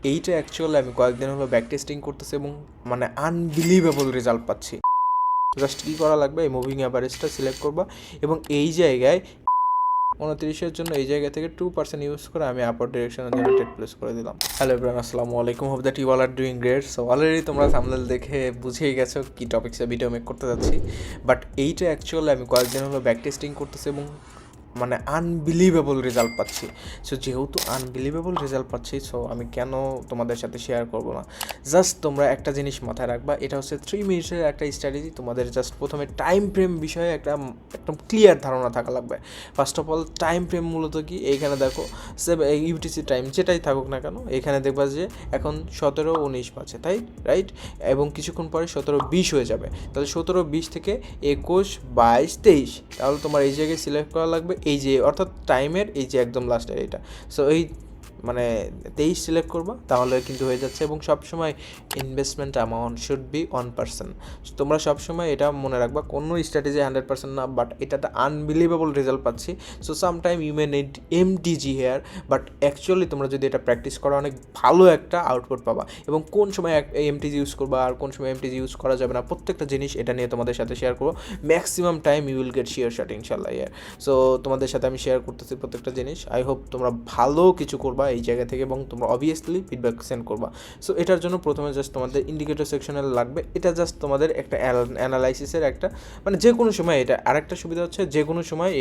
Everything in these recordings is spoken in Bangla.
এইটা অ্যাকচুয়ালি আমি কয়েকদিন হলো ব্যাক টেস্টিং করতেছি এবং মানে আনবিলিভেবল রেজাল্ট পাচ্ছি। জাস্ট কী করা লাগবে, এই মুভিং অ্যাভারেজটা সিলেক্ট করবা এবং এই জায়গায় 29-এর জন্য এই জায়গা থেকে 2% ইউজ করে আমি আপার ডিরেকশনের জন্য টেট প্লেস করে দিলাম। হ্যালো এভরিওয়ান, আসসালামু আলাইকুম, hope that you all are doing great. So already তোমরা থাম্বনেল দেখে বুঝেই গেছো কী টপিক্সে ভিডিও মেক করতে যাচ্ছি। বাট এইটা অ্যাকচুয়ালি আমি কয়েকদিন হলো ব্যাক টেস্টিং করতেছি এবং মানে আনবিলিভেবল রেজাল্ট পাচ্ছি। সো যেহেতু আনবিলিভেবল রেজাল্ট পাচ্ছি, সো আমি কেন তোমাদের সাথে শেয়ার করবো না। জাস্ট তোমরা একটা জিনিস মাথায় রাখবা, এটা হচ্ছে 3 মিনিটের একটা স্ট্র্যাটেজি। তোমাদের জাস্ট প্রথমে টাইম ফ্রেম বিষয়ে একদম ক্লিয়ার ধারণা থাকা লাগবে। First of all time frame মূলত কি, এইখানে দেখো ইউটিসি টাইম যেটাই থাকুক না কেন, এখানে দেখবা যে এখন 17:19 বাজে, তাই রাইট? এবং কিছুক্ষণ পরে 17:20 হয়ে যাবে। তাহলে 17:20 থেকে 21, 22, 23, তাহলে তোমার এই জায়গায় সিলেক্ট করা লাগবে এই যে অর্থাৎ টাইমের এই যে একদম লাস্টের এইটা। সো এই মানে 23 সিলেক্ট করবা, তাহলে কিন্তু হয়ে যাচ্ছে। এবং সবসময় ইনভেস্টমেন্ট অ্যামাউন্ট শুড বি 1%। তোমরা সবসময় এটা মনে রাখবা, কোনো স্ট্র্যাটেজি 100% না, বাট এটাতে আনবিলিভেবল রেজাল্ট পাচ্ছি। So sometime you may need MTG here, but actually তোমরা যদি এটা প্র্যাকটিস করো অনেক ভালো একটা আউটপুট পাবা। এবং কোন সময় এমটিজি ইউজ করবা আর কোন সময় এমটিজি ইউজ করা যাবে না, প্রত্যেকটা জিনিস এটা নিয়ে তোমাদের সাথে শেয়ার করবো। Maximum time you will get sure shot ইনশাল্লাহ ইয়ার। সো তোমাদের সাথে আমি শেয়ার করতেছি প্রত্যেকটা জিনিস। আই হোপ তোমরা ভালো কিছু করবা এই জায়গা থেকে এবং তোমরা অবভিয়াসলি ফিডব্যাক সেন্ড করবা। সো এটার জন্য প্রথমে জাস্ট তোমাদের ইন্ডিকেটর সেকশনে লাগবে। এটা জাস্ট তোমাদের একটা অ্যানালাইসিসের একটা মানে যে কোনো সময় এটা আরেকটা সুবিধা হচ্ছে যে কোনো সময়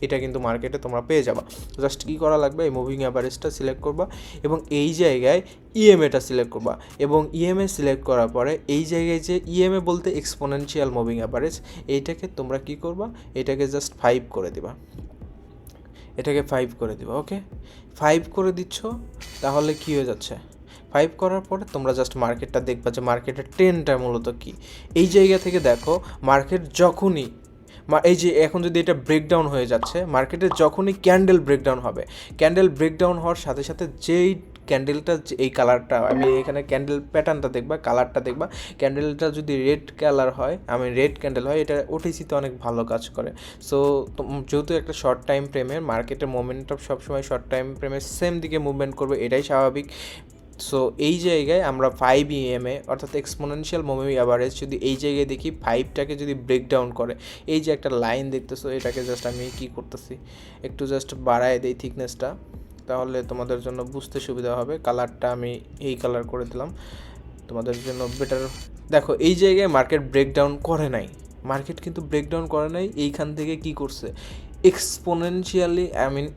এটা কিন্তু মার্কেটে তোমরা পেয়ে যাবা। জাস্ট কী করা লাগবে, এই মুভিং অ্যাভারেজটা সিলেক্ট করবা এবং এই জায়গায় ইএমএটা সিলেক্ট করবা। এবং ইএমএ সিলেক্ট করার পরে এই জায়গায় যে ইএমএ বলতে এক্সপোনেনশিয়াল মুভিং অ্যাভারেজ, এইটাকে তোমরা কী করবা, এটাকে জাস্ট 5 করে দিবা। এটাকে 5 করে দিবা। ওকে, 5 করে দিচ্ছ, তাহলে কী হয়ে যাচ্ছে, 5 করার পরে তোমরা জাস্ট মার্কেটটা দেখবা যে মার্কেটের ট্রেন্ডটা মূলত কী। এই জায়গা থেকে দেখো মার্কেট যখনই এই যে এখন যদি এটা ব্রেকডাউন হয়ে যাচ্ছে, মার্কেটে যখনই ক্যান্ডেল ব্রেকডাউন হবে, ক্যান্ডেল ব্রেকডাউন হওয়ার সাথে সাথে যেই ক্যান্ডেলটা এই কালারটা, আমি এখানে ক্যান্ডেল প্যাটার্নটা দেখবা, কালারটা দেখবা। ক্যান্ডেলটা যদি রেড কালার হয়, রেড ক্যান্ডেল হয়, এটা ওটিসিতে অনেক ভালো কাজ করে। সো যেহেতু একটা শর্ট টাইম ফ্রেমের মার্কেটের মোমেন্টাম সবসময় শর্ট টাইম ফ্রেমের সেম দিকে মুভমেন্ট করবে, এটাই স্বাভাবিক। সো এই জায়গায় আমরা 5 ইএমএ অর্থাৎ এক্সপোনেনশিয়াল মুভিং অ্যাভারেজ যদি এই জায়গায় দেখি 5টাকে যদি ব্রেকডাউন করে, এই যে একটা লাইন দেখতেছো, এটাকে জাস্ট আমি কী করতেছি, একটু জাস্ট বাড়ায় দেই থিকনেসটা, তাহলে তোমাদের জন্য বুঝতে সুবিধা হবে। কালারটা আমি এই কালার করে দিলাম তোমাদের জন্য বেটার। দেখো এই জায়গায় মার্কেট ব্রেকডাউন করে নাই, মার্কেট কিন্তু ব্রেকডাউন করে নাই। এইখান থেকে কি করছে, এক্সপোনেনশিয়ালি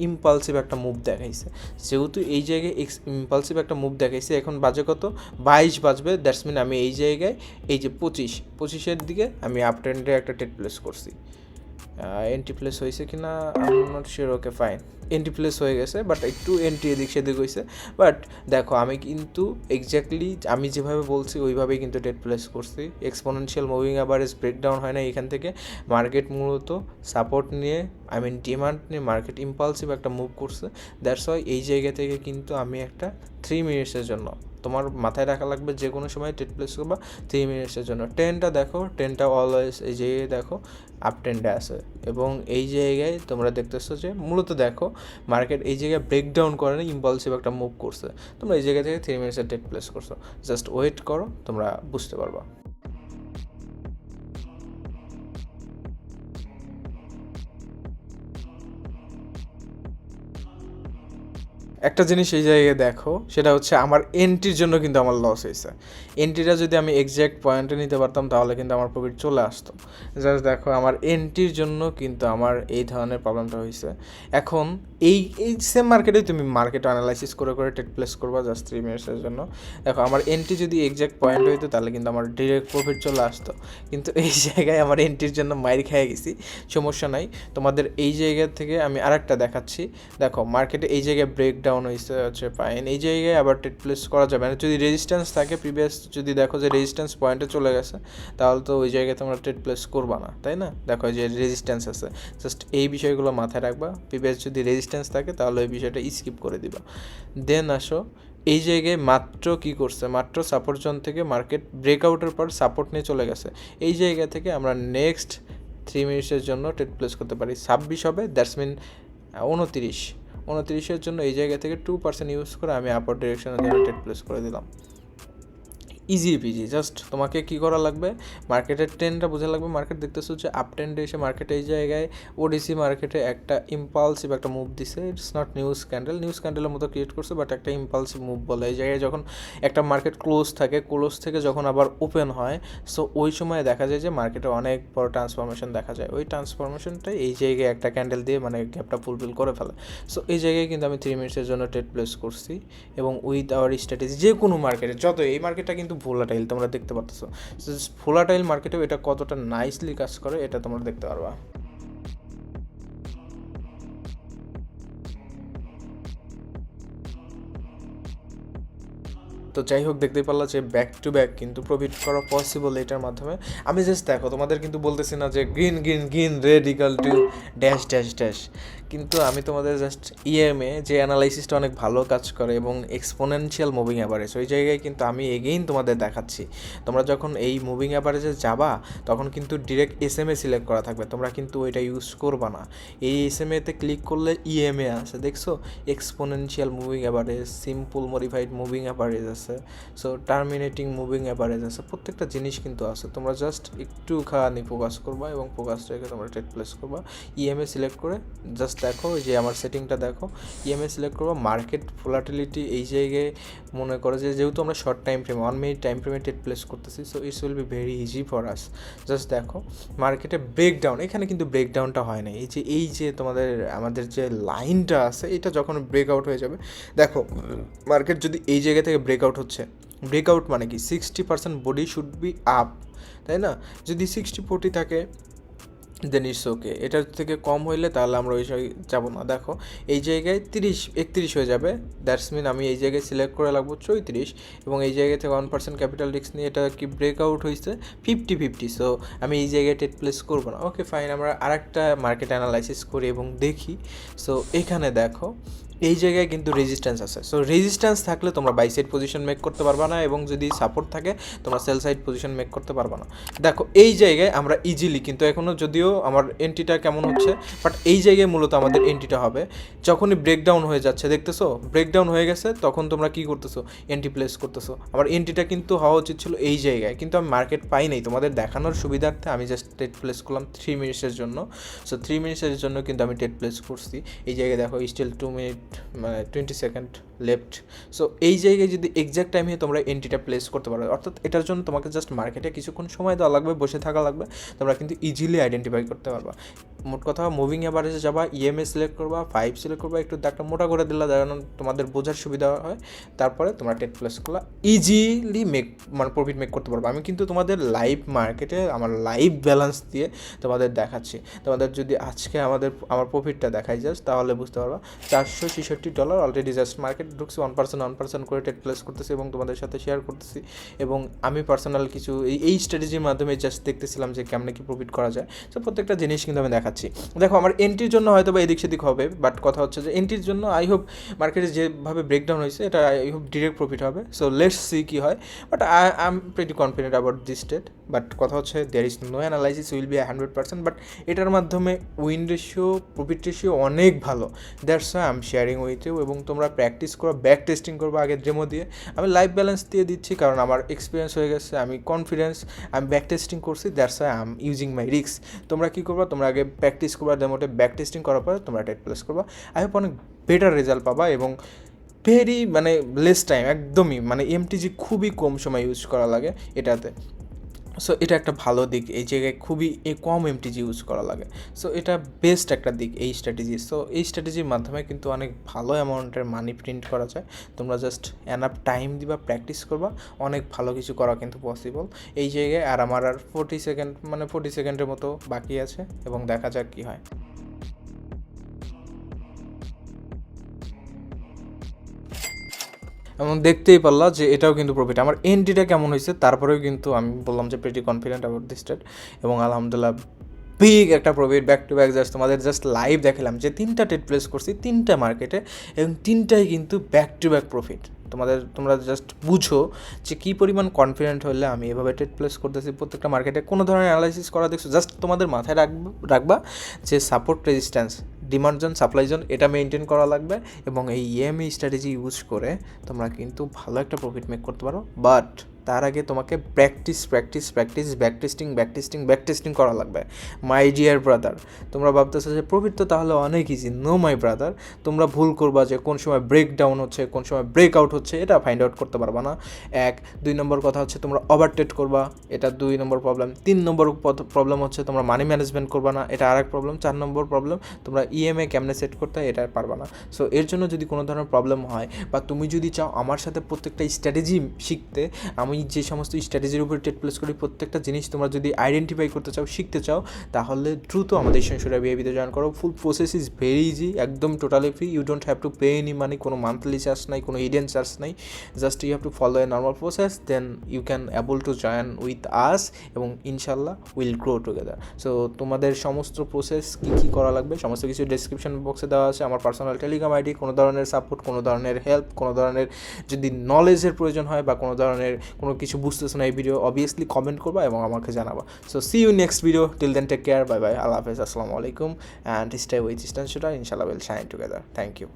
ইম্পালসিভ একটা মুভ দেখাইছে। যেহেতু এই জায়গায় ইম্পালসিভ একটা মুভ দেখাইছে, এখন বাজে কত, 22 বাজবে। দ্যাটস মিন আমি এই জায়গায় এই যে 25-এর দিকে আমি আপ ট্রেন্ডে একটা টেট প্লেস করছি। এন্ট্রি প্লেস হয়েছে কি না I am not sure. Okay fine, entry place হয়ে গেছে, বাট একটু এন্ট্রি এদিক সেদিক হয়েছে। বাট দেখো আমি কিন্তু এক্স্যাক্টলি আমি যেভাবে বলছি ওইভাবেই কিন্তু টেট প্লেস করছি। এক্সপোনেনশিয়াল মুভিং অ্যাভারেজ ব্রেকডাউন হয় না এখান থেকে। মার্কেট মূলত সাপোর্ট নিয়ে ডিমান্ড নিয়ে মার্কেট ইম্পালসিভ একটা মুভ করছে। দ্যাটস ওয়াই এই জায়গা থেকে কিন্তু আমি একটা 3 মিনিটসের জন্য, তোমার মাথায় রাখা লাগবে যে কোনো সময় টেট প্লেস করবা 3 মিনিটসের জন্য। ট্রেনটা দেখো, ট্রেনটা অলওয়েজ এই জায়গায় দেখো আপ ট্রেন্ডে আছে। এবং এই জায়গায় তোমরা দেখতেছো যে মূলত দেখো মার্কেট এই জায়গায় ব্রেকডাউন করে না, ইম্পালসিভ একটা মুভ করছে। তোমরা এই জায়গা থেকে 3 মিনিটসের টেট প্লেস করছো, জাস্ট ওয়েট করো, তোমরা বুঝতে পারবা। একটা জিনিস এই জায়গায় দেখো, সেটা হচ্ছে আমার এন্ট্রির জন্য কিন্তু আমার লস হয়েছে। এন্ট্রিটা যদি আমি এক্স্যাক্ট পয়েন্টে নিতে পারতাম তাহলে কিন্তু আমার প্রফিট চলে আসতো। জাস্ট দেখো আমার এন্ট্রির জন্য কিন্তু আমার এই ধরনের প্রবলেমটা হয়েছে। এখন এই সেম মার্কেটেই তুমি মার্কেট অ্যানালাইসিস করে করে টেট প্লেস করবা জাস্ট 3 মিনিটসের জন্য। দেখো আমার এন্ট্রি যদি এক্স্যাক্ট পয়েন্ট হইতো তাহলে কিন্তু আমার ডিরেক্ট প্রফিট চলে আসতো। কিন্তু এই জায়গায় আমার এন্ট্রির জন্য মাইর খেয়ে গেছি। সমস্যা নাই, তোমাদের এই জায়গা থেকে আমি আরেকটা দেখাচ্ছি। দেখো মার্কেটে এই জায়গায় ব্রেকডাউন হয়েছে হচ্ছে ফাইন, এই জায়গায় আবার টেট প্লেস করা যাবে না। যদি রেজিস্ট্যান্স থাকে প্রিভিয়াস, যদি দেখো যে রেজিস্ট্যান্স পয়েন্টে চলে গেছে, তাহলে তো ওই জায়গায় তোমরা টেট প্লেস করবা না, তাই না? দেখো যে রেজিস্ট্যান্স আছে, জাস্ট এই বিষয়গুলো মাথায় রাখবা। প্রিভিয়াস যদি রেজিস্ট্যান্স থাকে তাহলে ওই বিষয়টা স্কিপ করে দিবা। দেন আসো এই জায়গায় মাত্র কি করছে, মাত্র সাপোর্ট জোন থেকে মার্কেট ব্রেকআউটের পর সাপোর্ট নিয়ে চলে গেছে। এই জায়গা থেকে আমরা নেক্সট 3 মিনিটসের জন্য টেট প্লেস করতে পারি। 26 হবে, দ্যাটস মিন 29 29-এর জন্য এই জায়গা থেকে 2% ইউজ করে আমি আপার ডিরেকশনের জন্য ট্রেড প্লেস করে দিলাম। ইজি পিজি, জাস্ট তোমাকে কি করা লাগবে, মার্কেটের ট্রেন্ডটা বোঝা লাগবে। মার্কেট দেখতেছো যে আপ ট্রেন্ডে এসে মার্কেটে এই জায়গায় ওডিসি মার্কেটে একটা ইম্পালসিভ একটা মুভ দিছে। ইটস নট নিউজ ক্যান্ডেলের মতো ক্রিয়েট করছে, বাট একটা ইম্পালসিভ মুভ বলে। এই জায়গায় যখন একটা মার্কেট ক্লোজ থাকে, ক্লোজ থেকে যখন আবার ওপেন হয়, সো ওই সময় দেখা যায় যে মার্কেটে অনেক বড় ট্রান্সফরমেশন দেখা যায়। ওই ট্রান্সফরমেশনটাই এই জায়গায় একটা ক্যান্ডেল দিয়ে মানে গ্যাপটা ফুলফিল করে ফেলে। সো এই জায়গায় কিন্তু আমি 3 মিনিটসের জন্য ট্রেড প্লেস করছি, এবং উইথ আওয়ার স্ট্র্যাটেজি যে কোনো মার্কেটে যত, এই মার্কেটটা কিন্তু ভোলাটাইল, তোমরা দেখতে পাচ্ছ। ভোলাটাইল মার্কেটেও এটা কতটা নাইসলি কাজ করে এটা তোমরা দেখতে পারবা। তো যাই হোক, দেখতেই পারলা যে ব্যাক টু ব্যাক কিন্তু প্রফিট করা পসিবল এটার মাধ্যমে। আমি জাস্ট দেখো, তোমাদের কিন্তু বলতেছি না যে green green green red equal to dash dash dash, কিন্তু আমি তোমাদের জাস্ট ইএমএ যে অ্যানালাইসিসটা অনেক ভালো কাজ করে এবং এক্সপোনেনশিয়াল মুভিং অ্যাভারেজ, ওই জায়গায় কিন্তু আমি এগেইন তোমাদের দেখাচ্ছি। তোমরা যখন এই মুভিং অ্যাভারেজে যাবা তখন কিন্তু ডিরেক্ট এসএমএ সিলেক্ট করা থাকবে, তোমরা কিন্তু ওইটা ইউজ করবা না। এই এসএমএতে ক্লিক করলে ইএমএ আছে, দেখছো, exponential moving average, simple modified moving average আছে, সো টার্মিনেটিং মুভিং অ্যাভারেজ আছে, প্রত্যেকটা জিনিস কিন্তু আছে। তোমরা জাস্ট একটুখানি ফোকাস করবা এবং ফোকাস রেখে তোমরা ট্রেড প্লেস করবা। ইএমএ সিলেক্ট করে জাস্ট দেখো, যে আমার সেটিংটা দেখো, ইএমএ সিলেক্ট করবা। মার্কেট ভোলাটিলিটি এই জায়গায় মনে করো যে যেহেতু আমরা short time frame 1 minute time ফ্রেমে ট্রেড প্লেস করতেছি, so it's will be very easy for us. Just দেখো মার্কেটে ব্রেকডাউন, এখানে কিন্তু ব্রেকডাউনটা হয় না। এই যে তোমাদের আমাদের যে লাইনটা আছে, এটা যখন ব্রেকআউট হয়ে যাবে, দেখো মার্কেট যদি এই জায়গা থেকে ব্রেকআউট হচ্ছে, ব্রেকআউট মানে কি 60% বডি শুড বি আপ, তাই না? যদি 60-40 থাকে দেন ইটস ওকে, এটার থেকে কম হইলে তাহলে আমরা ওই সময় যাবো না। দেখো এই জায়গায় 30-31 হয়ে যাবে, দ্যাটস মিন আমি এই জায়গায় সিলেক্ট করে রাখবো 34, এবং এই জায়গা থেকে 1% ক্যাপিটাল রিস্ক নিয়ে এটা কি ব্রেকআউট হয়েছে 50-50, সো আমি এই জায়গায় ট্রেড প্লেস করবো না। ওকে ফাইন, আমরা আরেকটা মার্কেট অ্যানালাইসিস করি এবং দেখি। সো এখানে দেখো এই জায়গায় কিন্তু রেজিস্ট্যান্স আছে, সো রেজিস্ট্যান্স থাকলে তোমরা বাই সাইড পজিশন মেক করতে পারবা না, এবং যদি সাপোর্ট থাকে তোমরা সেল সাইড পজিশন মেক করতে পারবা না। দেখো এই জায়গায় আমরা ইজিলি কিন্তু এখনও, যদিও আমার এন্ট্রিটা কেমন হচ্ছে, বাট এই জায়গায় মূলত আমাদের এন্ট্রিটা হবে যখনই ব্রেকডাউন হয়ে যাচ্ছে। দেখতেছো ব্রেকডাউন হয়ে গেছে, তখন তোমরা কি করতেছো, এন্ট্রি প্লেস করতেছো। আমার এন্ট্রিটা কিন্তু হওয়া উচিত ছিল এই জায়গায়, কিন্তু আমি মার্কেট পাই নাই, তোমাদের দেখানোর সুবিধার্থে আমি জাস্ট ট্রেড প্লেস করলাম 3 মিনিটসের জন্য। সো 3 মিনিটসের জন্য কিন্তু আমি ট্রেড প্লেস করছি। এই জায়গায় দেখো স্টিল 2 মিনিট মানে 20 সেকেন্ড লেফট। সো এই জায়গায় যদি এক্স্যাক্ট টাইমে তোমরা এন্ট্রিটা প্লেস করতে পারো, অর্থাৎ এটার জন্য তোমাকে জাস্ট মার্কেটে কিছুক্ষণ সময় দেওয়া লাগবে, বসে থাকা লাগবে, তোমরা কিন্তু ইজিলি আইডেন্টিফাই করতে পারবা। মোট কথা মুভিং অ্যাভারেজে যাবা, ইএমএ সিলেক্ট করবা, 5 সিলেক্ট করবা, একটু দাগটা মোটা করে দিলা যেন তোমাদের বোঝার সুবিধা হয়, তারপরে তোমরা ট্রেড প্লেস করলা, ইজিলি মানে প্রফিট মেক করতে পারবো। আমি কিন্তু তোমাদের লাইভ মার্কেটে আমার লাইভ ব্যালেন্স দিয়ে তোমাদের দেখাচ্ছি। তোমাদের যদি আজকে আমার প্রফিটটা দেখাই জাস্ট, তাহলে বুঝতে পারবা $466 অলরেডি জাস্ট মার্কেট ঢুকছে, 1% করে ট্রেড প্লেস করতেছি এবং তোমাদের সাথে শেয়ার করতেছি। এবং আমি পার্সোনাল কিছু এই স্ট্র্যাটেজির মাধ্যমে জাস্ট দেখতেছিলাম যে কেমনে কি প্রফিট করা যায়। সো প্রত্যেকটা জিনিস কিন্তু আমি দেখাচ্ছি। দেখো আমার এন্ট্রির জন্য হয়তো বা এদিক সেদিক হবে, বাট কথা হচ্ছে যে এন্ট্রির জন্য আই হোপ মার্কেটে যেভাবে ব্রেকডাউন হয়েছে এটা আই হোপ ডিরেক্ট প্রফিট হবে। সো লেটস সি কী হয়, but I am pretty confident about this trade. But কথা হচ্ছে there is no analysis will be 100%, but এটার মাধ্যমে উইন রেশিও, প্রফিট রেশিও অনেক ভালো। That's why I am sharing with you. এবং তোমরা প্র্যাকটিস করো, ব্যাক টেস্টিং করবো আগে ডেমো দিয়ে। আমি লাইভ ব্যালেন্স দিয়ে দিচ্ছি কারণ আমার এক্সপিরিয়েন্স হয়ে গেছে, আমি কনফিডেন্স, আমি ব্যাক টেস্টিং করছি, that's why I M using my risk. তোমরা কী করবা, তোমরা আগে প্র্যাকটিস করবা ডেমোতে, ব্যাক টেস্টিং করার পরে তোমরা ট্রেড প্লেস করবা। আই হোপ অনেক বেটার রেজাল্ট পাবা এবং ভেরি মানে লেস টাইম, একদমই মানে এমটিজি খুবই কম সময় ইউজ করা লাগে এটাতে। সো এটা একটা ভালো দিক, এই জায়গায় খুবই কম এমটিজি ইউজ করা লাগে। সো এটা বেস্ট একটা দিক এই স্ট্র্যাটেজি। সো এই স্ট্র্যাটেজির মাধ্যমে কিন্তু অনেক ভালো অ্যামাউন্টের মানি প্রিন্ট করা যায়। তোমরা জাস্ট এনাফ টাইম দিবা, প্র্যাকটিস করবা, অনেক ভালো কিছু করা কিন্তু পসিবল এই জায়গায়। আর আমার আর 40 সেকেন্ডের মতো বাকি আছে এবং দেখা যাক কী হয়। এবং দেখতেই পারলা যে এটাও কিন্তু প্রফিট। আমার এন্ট্রিটা কেমন হয়েছে তারপরেও কিন্তু আমি বললাম যে pretty confident about this trade, এবং আলহামদুলিল্লাহ বিগ একটা profit back to back. Just তোমাদের জাস্ট লাইভ দেখালাম যে 3টা ট্রেড প্লেস করছি 3টা মার্কেটে, এবং 3টাই কিন্তু ব্যাক টু ব্যাক প্রফিট। তোমরা জাস্ট বুঝো যে কী পরিমাণ কনফিডেন্ট হলে আমি এভাবে ট্রেড প্লেস করতেছি প্রত্যেকটা মার্কেটে। কোনো ধরনের অ্যানালাইসিস করা দেখছো, জাস্ট তোমাদের মাথায় রাখবা যে support resistance, demand zone, supply zone, এটা মেনটেন করা লাগবে এবং এই ইএমএ স্ট্র্যাটেজি ইউজ করে তোমরা কিন্তু ভালো একটা প্রফিট মেক করতে পারো। বাট তার আগে তোমাকে ব্যাকটেস্টিং করা লাগবে। মাই ডিয়ার ব্রাদার, তোমরা ভাবতেছো যে প্রফিট তো তাহলে অনেক ইজি। নো মাই ব্রাদার, তোমরা ভুল করবা যে কোন সময় ব্রেক ডাউন হচ্ছে, কোন সময় ব্রেক আউট হচ্ছে, এটা ফাইন্ড আউট করতে পারবা না। 2 নম্বর কথা হচ্ছে তোমরা ওভার ট্রেড করবা, এটা 2 নম্বর প্রবলেম। 3 নম্বর প্রবলেম হচ্ছে তোমরা মানি ম্যানেজমেন্ট করবা না, এটা আরেক প্রবলেম। 4 নম্বর প্রবলেম, তোমরা ইএমএ কেমনে সেট করতে হয় এটা পারবা না। সো এর জন্য যদি কোনো ধরনের প্রবলেম হয় বা তুমি যদি চাও আমার সাথে প্রত্যেকটা স্ট্র্যাটেজি শিখতে, আমি যে সমস্ত স্ট্র্যাটেজির উপর ট্রেড প্লেস করি প্রত্যেকটা জিনিস তোমরা যদি আইডেন্টিফাই করতে চাও, শিখতে চাও, তাহলে দ্রুত আমাদের সেন্সুরা ভিআইপিতে জয়েন করো। Full process is very easy, একদম totally free. You don't have to pay any money, কোনো মান্থলি চার্জ নাই, কোনো হিডেন চার্জ নাই। Just you have to follow a normal process, then you can able to join with us এবং ইনশাল্লাহ উইল গ্রো টুগেদার। সো তোমাদের সমস্ত প্রসেস কী করা লাগবে সমস্ত কিছু ডেসক্রিপশন বক্সে দেওয়া আছে। আমার পার্সোনাল টেলিগ্রাম আইডি, কোনো ধরনের সাপোর্ট, কোনো ধরনের হেল্প, কোনো ধরনের যদি নলেজের প্রয়োজন হয় বা কোনো ধরনের কোনো কিছু বুঝতেছো না এই ভিডিও, অবভিয়াসলি কমেন্ট করবা এবং আমাকে জানাবা। So see you next video, till then take care, bye bye, আল্লাহ হাফেজ, আসসালামু আলাইকুম, and stay with eastern shooter, ইনশাল্লাহ will shine together. Thank you.